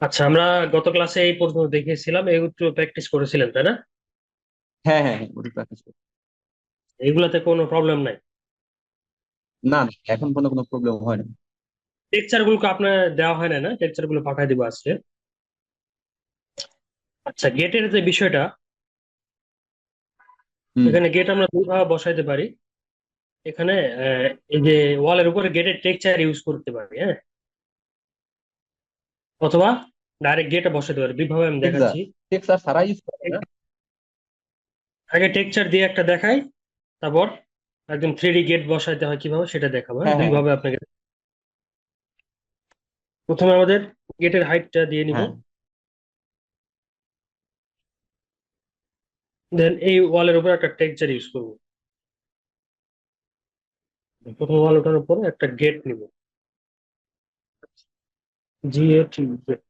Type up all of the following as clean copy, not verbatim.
আচ্ছা, আমরা গত ক্লাসে এই পর্যন্ত দেখিয়েছিলাম, একটু প্র্যাকটিস করেছিলেন তাই না? হ্যাঁ, হ্যাঁ, হ্যাঁ, ওটা প্র্যাকটিস করি। এগুলাতে কোনো প্রবলেম নাই? না, না, এখন কোনো প্রবলেম হয় না। টেক্সচার গুলো আপনার দেওয়া হয় না, না টেক্সচার গুলো পাঠিয়ে দিব আজকে। আচ্ছা, গেটের যে বিষয়টা, হুম। এখানে গেট আমরা দুইভাবে বসাইতে পারি। এখানে এই যে ওয়ালের উপরে গেটের টেক্সচার ইউজ করতে পারি, হ্যাঁ, অথবা ডাইরেক্ট গেটে বসাইতে পারি। দুইভাবে আমি টেক্সচার দেখাচ্ছি। টেক্সচার ছাড়া ইউজ করে না। আগে টেক্সচার দিয়ে একটা দেখাই, তারপর একদম 3D গেট বসাইতে হয় কিভাবে সেটা দেখাবো। হ্যাঁ, হ্যাঁ, হ্যাঁ, দুইভাবে আপনাকে। প্রথমে আমাদের গেটের হাইটটা দিয়ে নিব, হ্যাঁ। দেন এই ওয়ালের উপর একটা টেক্সচার ইউজ করব। প্রথম ওয়াল ওঠার উপরে একটা গেট নিব, GAT গেট।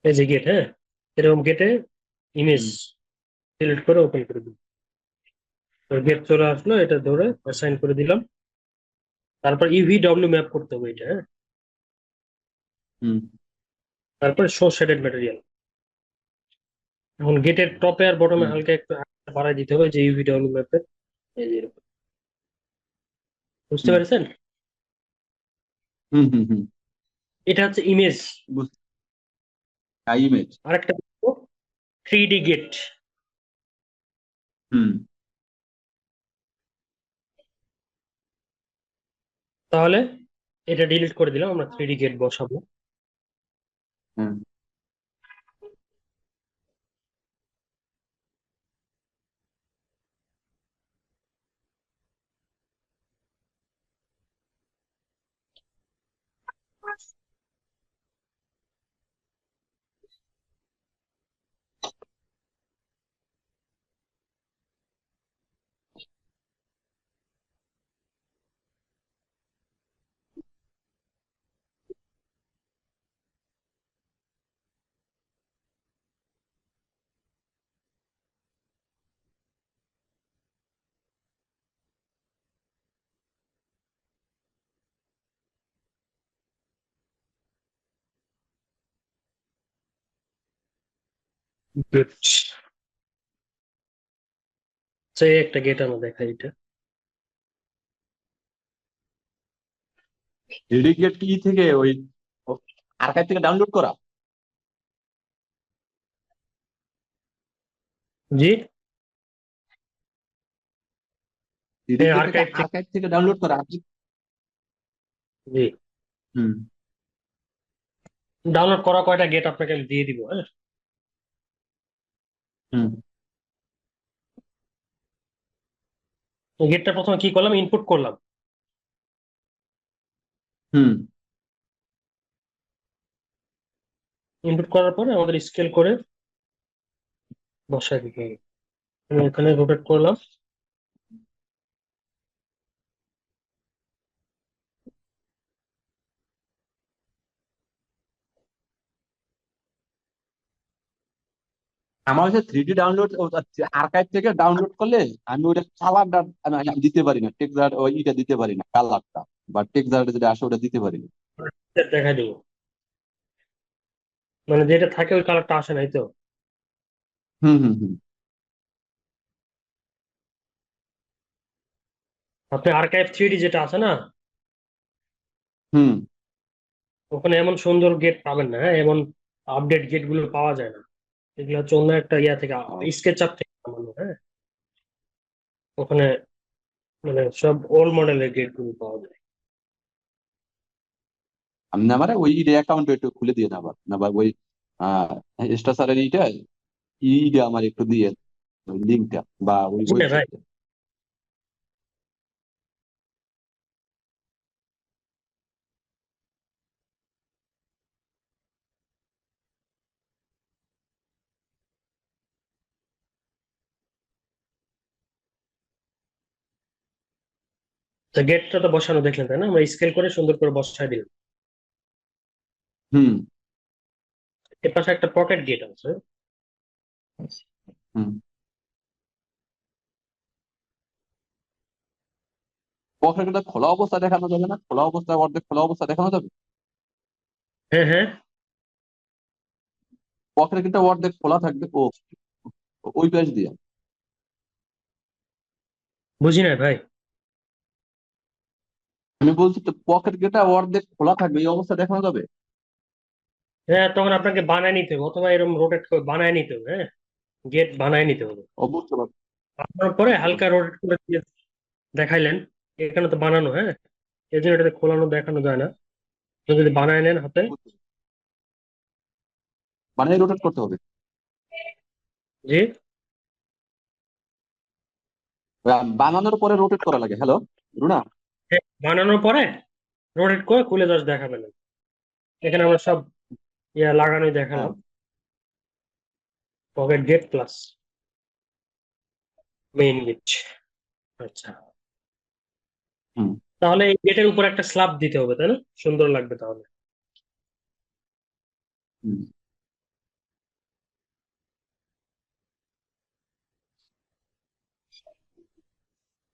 এই যে গেট, হ্যাঁ, এরকম গেটে ইমেজ হুম, সিলেক্ট করে ওপেন করে দিই। তো গেট চলে আসলো, এটা ধরে অ্যাসাইন করে দিলাম। তারপর ইভিডব্লিউ ম্যাপ করতে হবে এটা, হ্যাঁ। হুম, তারপর শো শেডেড ম্যাটেরিয়াল। এখন গেটের টপে আর বটমে হুম, হালকা একটু বাড়াই দিতে হবে, যে ইভিডব্লিউ ম্যাপের। এই যে এরকম। বুঝতে হুম, পেরেছেন? হুম, হুম, হুম। এটা হচ্ছে ইমেজ। ইমেজ। আরেকটা 3D গেট। হুম, তাহলে এটা ডিলিট করে দিলাম, আমরা 3D গেট বসাবো। হ্যাঁ। গুড। সেই একটা গেট আমরা দেখাই এটা। ডেডিকেট কি থেকে ওই আর্কাইভ থেকে ডাউনলোড করা? জি। ডেডিকেট থেকে আর্কাইভ থেকে। আর্কাইভ থেকে ডাউনলোড করা জি। হুম, ডাউনলোড করা কয়টা গেট আপনাকে আমি দিয়ে দিব, হ্যাঁ। হুম, গেটটা প্রথমে কি করলাম, ইনপুট করলাম। হুম, ইনপুট করার পরে আমাদের স্কেল করে বসাই দিতে হবে। আমি এখানে রোটেট করলাম। আমার হচ্ছে 3D ডাউনলোড আর্কাইভ থেকে ডাউনলোড করলে আমি ওটা কালারটা আমি দিতে পারি না, টেক্সচার ওইটা দিতে পারি না, কালারটা বা টেক্সচার যেটা আসে ওটা দিতে পারি না। দেখাই দিব, মানে যেটা থাকে ওই কালারটা আসে নাই তো। হুম, হুম, হুম, আপনি আর্কাইভ 3D যেটা আছে না, হুম। ওখানে এমন সুন্দর গেট পাবেন না, হ্যাঁ, এমন আপডেট গেট গুলো পাওয়া যায় না। এগুলো হচ্ছে অন্য একটা ইয়া থেকে, ও, স্কেচ আপ থেকে বানানো, হ্যাঁ। ওখানে মানে সব ওল্ড মডেলের গেট গুলো পাওয়া যায়। আমি না মানে ওই অ্যাকাউন্ট একটু খুলে দিয়ে না আবার না বা ওই স্টাসারের ইটা আমার একটু দিয়ে ওই লিঙ্কটা বা ওই জি না ভাই, ওয়েবসাইটটা। তো গেটটা তো বসানো দেখলেন তাই না, আমরা স্কেল করে সুন্দর করে বসাই দিলাম। হুম, এর পাশে একটা পকেট গেট আছে। হুম। বক্ররেখাটা খোলা অবস্থা দেখানো যাবে না? খোলা অবস্থা, অর্ধেক খোলা অবস্থা দেখানো যাবে? হ্যাঁ হ্যাঁ, বক্ররেখাটা অর্ধেক খোলা থাকবে ও ওই পাশ দিয়ে। বুঝি নাই ভাই। আমি বলছি তো বক্ররেখাটা অর্ধেক খোলা থাকবে, এই অবস্থা দেখানো যাবে? হ্যাঁ, তখন আপনাকে বানায় নিতে হবে, অথবা এরকম রোটেট করে বানায় নিতে হবে। হ্যাঁ, গেট বানায় নিতে হবে। বুঝতে পারছি। আপনার পরে বুঝতে হালকা পারছি। রোটেট করে দিয়ে দেখাইলেন। এখানে তো বানানো, হ্যাঁ, এই জন্য এটাতে খোলানো দেখানো যায় না। তো যদি বানায় নেন হাতে। বুঝতে পারছি। মানে রোটেট করতে হবে? জি। বানানোর পরে রোটেট করা লাগে? হ্যালো রুনা। হ্যাঁ, বানানোর পরে রোটেট করে খুলে জাস্ট দেখাবেন। এখানে আমরা সব লাগানোই হ্যাঁ। দেখালাম। Pocket gate plus main gate. আচ্ছা, হুম। তাহলে এই গেটের উপর একটা স্ল্যাব দিতে হবে, তাই না? সুন্দর লাগবে তাহলে। হুম।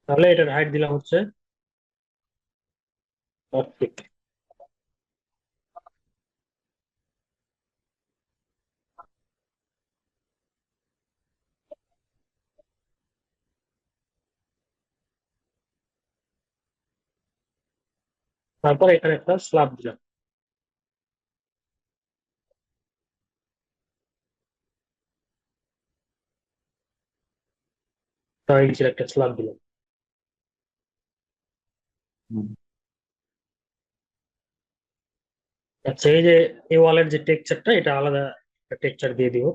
তাহলে এটার হাইট দিলাম হচ্ছে 8 ফিট। তারপর এখানে একটা স্ল্যাব দিলাম, 6 ইঞ্চির একটা স্ল্যাব দিলাম। হুম। আচ্ছা, এই যে এই ওয়ালের যে টেক্সচারটা, এটা আলাদা একটা টেক্সচার দিয়ে দিব।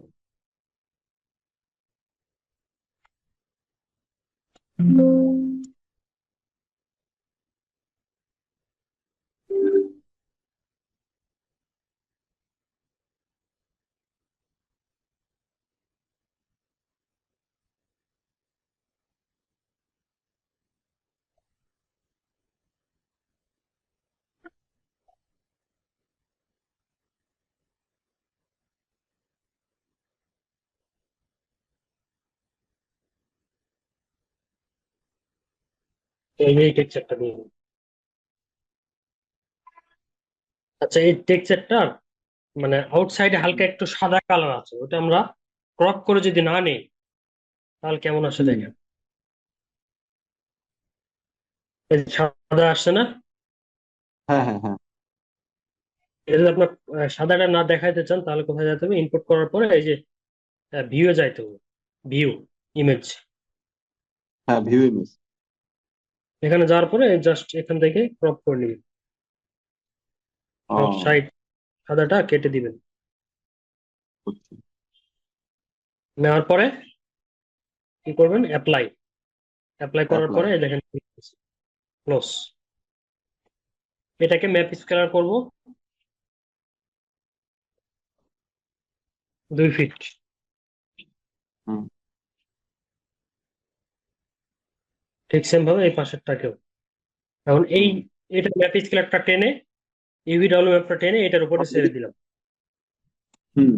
এই টেক্সচারটা দিয়ে দিই। আচ্ছা, এই টেক্সচারটা মানে আউটসাইডে হালকা একটু সাদা কালার আছে, ওটা আমরা ক্রপ করে যদি না নেই তাহলে কেমন আসে হুম। দেখেন। এই যে সাদা আসছে না, হ্যাঁ, হ্যাঁ, হ্যাঁ। এটা যদি আপনার সাদাটা না দেখাইতে চান তাহলে কোথায় যেতে হবে? ইনপুট করার পরে এই যে ভিউ এ যাইতে হবে, ভিউ ইমেজ। হ্যাঁ, ভিউ ইমেজ। এখানে যাওয়ার পরে জাস্ট এখান থেকে ক্রপ করে নিবেন, ও, সাইড সাদাটা কেটে দিবেন। বুঝছি। নেওয়ার পরে কি করবেন? অ্যাপ্লাই। অ্যাপ্লাই করার অ্যাপ্লাই। পরে এই দেখেন ক্লোজ। এটাকে ম্যাপ স্কেলার করব 2 ফিট। হুম। ঠিক সেম ভাবে এই পাশেরটাকেও। এখন এই হুম। এটা ম্যাপ স্কেলারটা টেনে, ইউভিডব্লিউ ম্যাপটা টেনে এটার উপরে ছেড়ে দিলাম। হুম।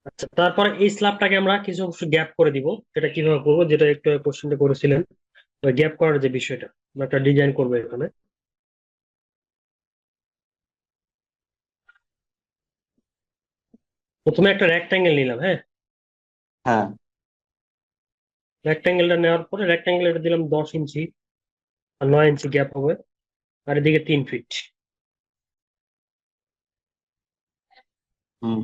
আচ্ছা, তারপরে এই স্ল্যাবটাকে আমরা কিছু অংশ গ্যাপ করে দিব। সেটা কিভাবে করবো, যেটা একটু কোশ্চেনটা করেছিলেন, ওই গ্যাপ করার যে বিষয়টা, আমরা একটা ডিজাইন করবো এখানে। প্রথমে একটা রেক্টাঙ্গেল নিলাম, হ্যাঁ। হ্যাঁ। রেক্টাঙ্গেলটা নেওয়ার পরে রেক্টাঙ্গেলটা দিলাম 10 ইঞ্চি, আর 9 ইঞ্চি গ্যাপ হবে, আর এদিকে 3 ফিট। হুম।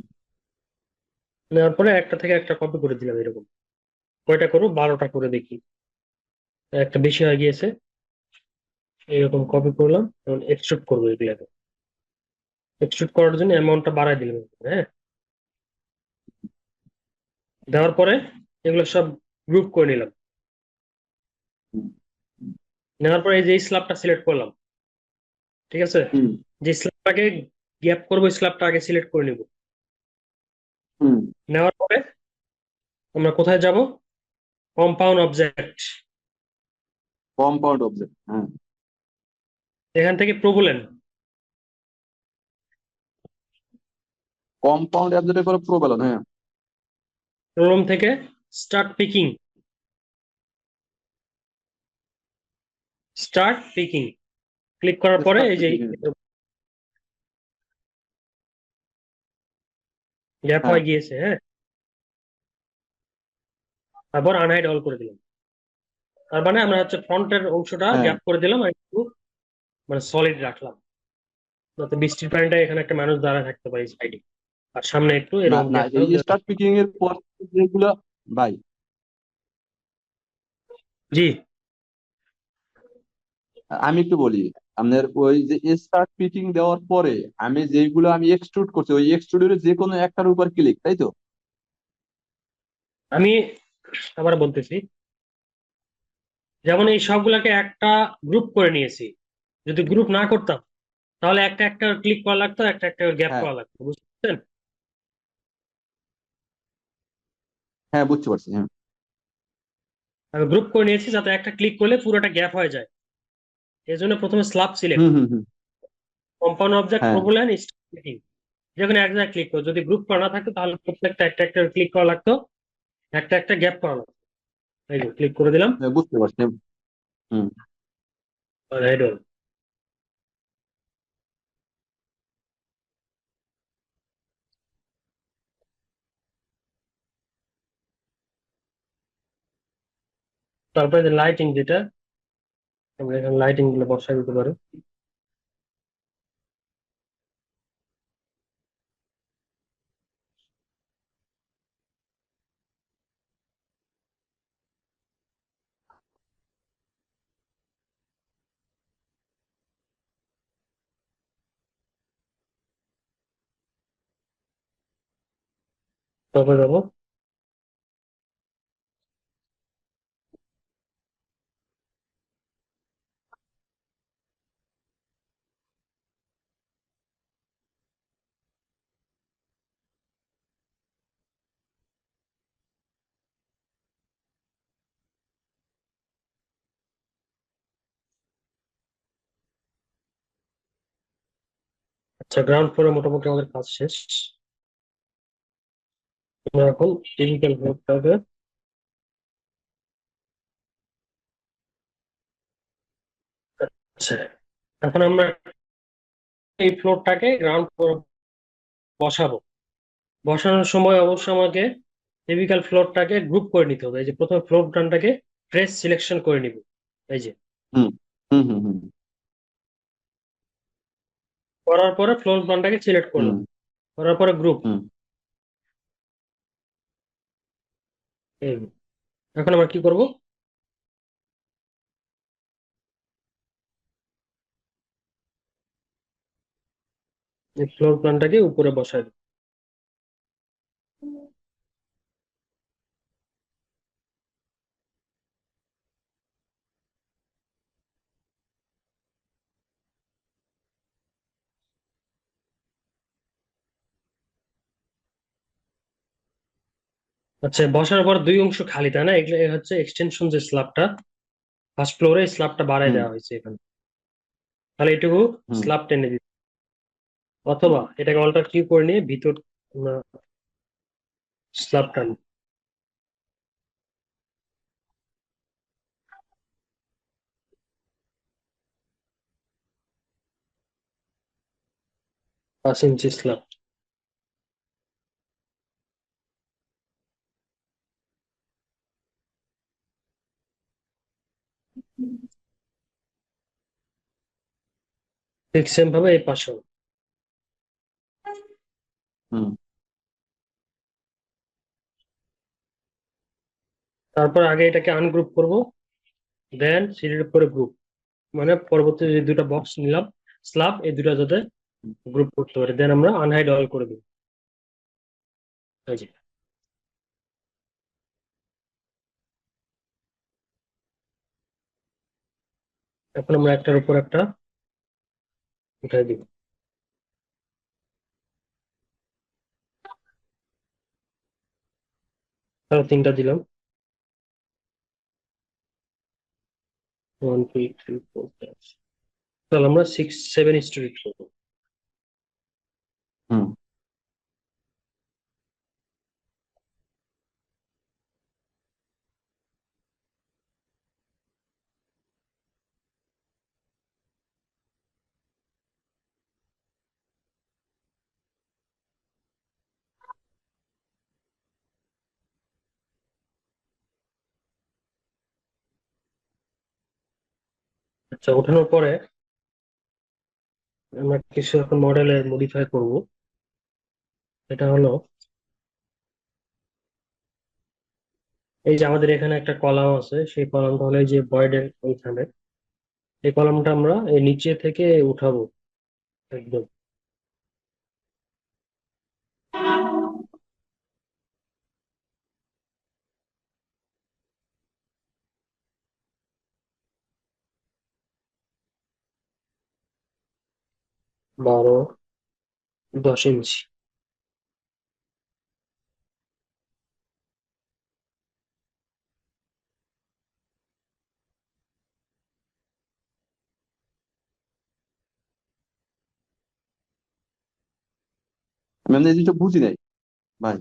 নেওয়ার পরে একটা থেকে একটা কপি করে দিলাম এরকম। কয়টা করবো? 12টা করে দেখি। একটা বেশি হয়ে গিয়েছে, এইরকম কপি করলাম। এখন এক্সট্রুড করবো এগুলাকে। এক্সট্রুড করার জন্য অ্যামাউন্টটা বাড়ায় দিলাম, হ্যাঁ। দেওয়ার পরে এগুলো সব গ্রুপ করে নিলাম। হুম। নেওয়ার পরে এই যে স্ল্যাবটা সিলেক্ট করলাম, ঠিক আছে। হুম। যে স্ল্যাবটাকে গ্যাপ করবো, স্ল্যাবটা আগে সিলেক্ট করে নিব। হুম। নেওয়ার পরে আমরা কোথায় যাব? Compound object. কম্পাউন্ড অবজেক্ট, হ্যাঁ। এখান থেকে প্রবলেন, কম্পাউন্ড অ্যাপ যেটা করে প্রোবেলন, হ্যাঁ। প্রোগ্রাম থেকে start picking, start picking click করার পরে স্টার্ট এই যে পিকিং, হ্যাঁ। গ্যাপ হ্যাঁ, হয়ে গিয়েছে, হ্যাঁ। তারপর আনহাইড অল করে দিলাম। তার মানে আমরা হচ্ছে ফ্রন্টের অংশটা হ্যাঁ। গ্যাপ করে দিলাম আর একটু মানে সলিড রাখলাম, যাতে বৃষ্টির পানিটা এখানে একটা মানুষ দাঁড়ায় থাকতে পারে সাইডে, আর সামনে একটু না এরকম না, গ্যাপটাও এই স্টার্ট পিকিং এর পর যেগুলো, ভাই জি। আমি একটু বলি, আপনার ওই যে স্টার্ট পিকিং দেওয়ার পরে আমি যেগুলো আমি এক্সট্রুড করছি, ওই এক্সট্রুডের যে কোনো একটার উপর ক্লিক, তাই তো? আমি আবার বলতেছি, যেমন এই সবগুলাকে একটা গ্রুপ করে নিয়েছি, যদি গ্রুপ না করতাম তাহলে একটা একটা ক্লিক করা লাগতো, একটা একটা গ্যাপ হ্যাঁ, করা লাগতো, বুঝছেন? হ্যাঁ, বুঝতে পারছি, হ্যাঁ। আমি গ্রুপ করে নিয়েছি যাতে একটা ক্লিক করলে পুরোটা গ্যাপ হয়ে যায়। এই জন্য প্রথমে স্ল্যাব সিলেক্ট, হুম, হুম, হুম। কম্পাউন্ড অবজেক্ট হ্যাঁ, প্রোবলেন ক্লিকিং, যেখানে এক জায়গায় ক্লিক করো। যদি গ্রুপ করা না থাকতো তাহলে প্রত্যেকটা একটা একটা ক্লিক করা লাগতো, একটা একটা গ্যাপ করা লাগতো। এই যে ক্লিক করে দিলাম, হ্যাঁ, বুঝতে পারছি, হুম। আর head on। তারপরে যে লাইটিং, যেটা আমরা এখানে লাইটিং গুলো বসাই দিতে পারি। তারপরে যাবো, আচ্ছা গ্রাউন্ড ফ্লোরে মোটামুটি আমাদের কাজ শেষ। আমরা এখন টিপিক্যাল করতে হবে। আচ্ছা, এখন আমরা এই ফ্লোরটাকে গ্রাউন্ড ফ্লোর বসাবো। বসানোর সময় অবশ্যই আমাকে টিপিক্যাল ফ্লোরটাকে গ্রুপ করে নিতে হবে। এই যে প্রথমে ফ্লোর প্ল্যানটাকে ট্রেস সিলেকশন করে নিব, এই যে হুম, হুম, হুম, হুম, করার পরে ফ্লোর প্ল্যানটাকে সিলেক্ট হুম, করলাম, করার পরে গ্রুপ। হুম, এই, এখন আমরা কি করব, এই ফ্লোর প্ল্যানটাকে উপরে বসাই দেব। আচ্ছা, বসার পর দুই অংশ খালি, তাই না? এগুলো এ হচ্ছে এক্সটেনশন, যে স্ল্যাবটা ফার্স্ট ফ্লোরে স্ল্যাবটা বাড়ায় হুম, দেওয়া হয়েছে এখানে, তাহলে এটুকু হুম। স্ল্যাব টেনে দিতে, অথবা এটাকে অল্টার কিউ করে নিয়ে ভিতর স্ল্যাব টান, 5 ইঞ্চি স্ল্যাব। ঠিক সেম ভাবে এই পাশেও। হুম, তারপর আগে এটাকে আনগ্রুপ করব, দেন সিলেক্ট করে গ্রুপ, মানে পরবর্তী যে দুটো বক্স নিলাম স্ল্যাব, এই দুটো যাতে গ্রুপ করতে পারি, দেন আমরা আনহাইড অল করে দিব। এই যে এখন আমরা একটার উপর একটা উঠাই দিব, তারপর তিনটা দিলাম, 1 2 3 4 5। তাহলে আমরা 6 7 স্টোরেজ করবো। হুম। আচ্ছা, ওঠানোর পরে আমরা কিছু এখন মডেলে মডিফাই করব। এটা হলো, এই যে আমাদের এখানে একটা কলাম আছে, সেই কলামটা হলো এই যে ভয়েডের ওইখানে। এই কলামটা আমরা এই নিচে থেকে উঠাবো একদম। 12-10 ইঞ্চি। আমি এই জিনিসটা বুঝি নাই ভাই।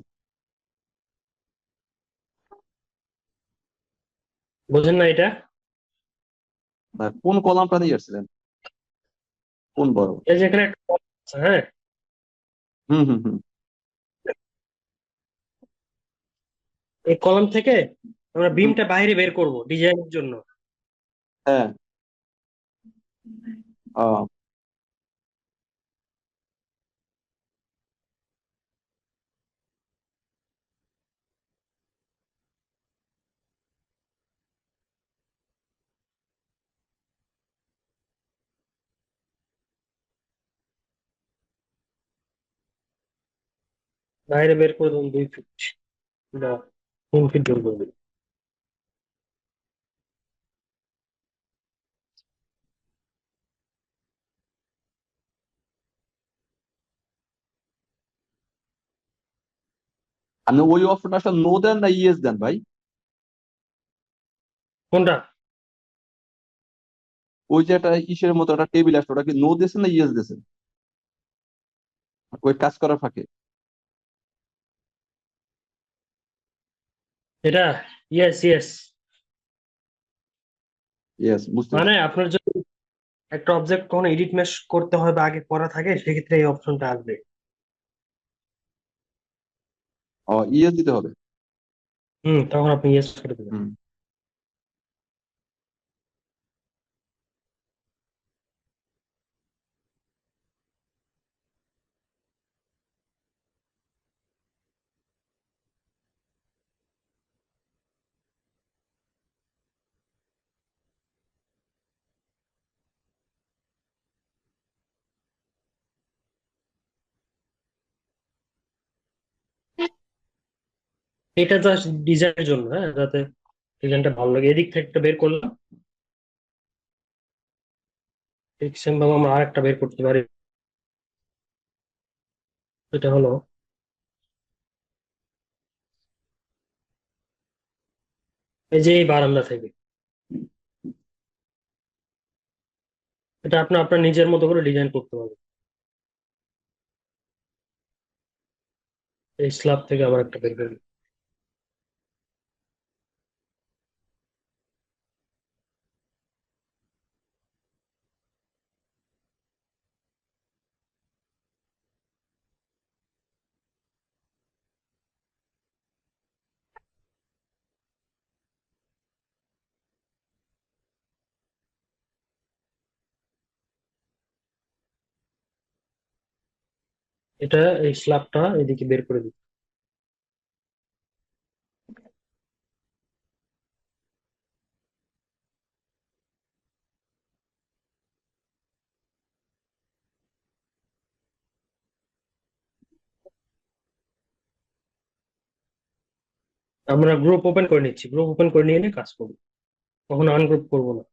বুঝেন না এটা? ভাই, কোন কলামটা নিয়ে আসছিলেন? কোন বড়? এই যে এখানে একটা কলাম আছে, হ্যাঁ। হুম হুম হুম। এই কলাম থেকে আমরা হুম, বিমটা বাইরে বের করব ডিজাইনের জন্য। হ্যাঁ। ও, বাইরে বের করে দেবো 2 ফিট বা 3 ফিট বের করবে। আপনি ওই অপশনটা আসলে নো দেন না ইয়েস দেন ভাই? কোনটা? ওই যে একটা ইসের মতো একটা টেবিল আসছে, ওটা কি নো দিয়েছেন না ইয়েস দিয়েছেন ওই কাজ করার ফাঁকে? এটা ইয়েস ইয়েস। ইয়েস, বুঝতে মানে পারছি। আপনার যদি একটা অবজেক্ট কোনো এডিট মেশ করতে হয় বা আগে করা থাকে, সেক্ষেত্রে এই অপশনটা আসবে। ও, ইয়েস দিতে হবে। তখন আপনি ইয়েস করে দেবেন। হুম। এটা জাস্ট ডিজাইনের জন্য, হ্যাঁ, যাতে ডিজাইনটা ভালো লাগে। এদিক থেকে একটা বের করলাম, ঠিক সেম ভাবে আমরা আরেকটা বের করতে পারি। এটা হলো এই যে এই বারান্দা থেকে। এটা আপনি আপনার নিজের মতো করে ডিজাইন করতে পারবেন। এই স্ল্যাব থেকে আবার একটা বের করবেন। এটা এই স্ল্যাবটা এদিকে বের করে দিই। আমরা গ্রুপ ওপেন করে নিচ্ছি, গ্রুপ ওপেন করে নিয়ে কাজ করবো, কখনো আনগ্রুপ করবো না।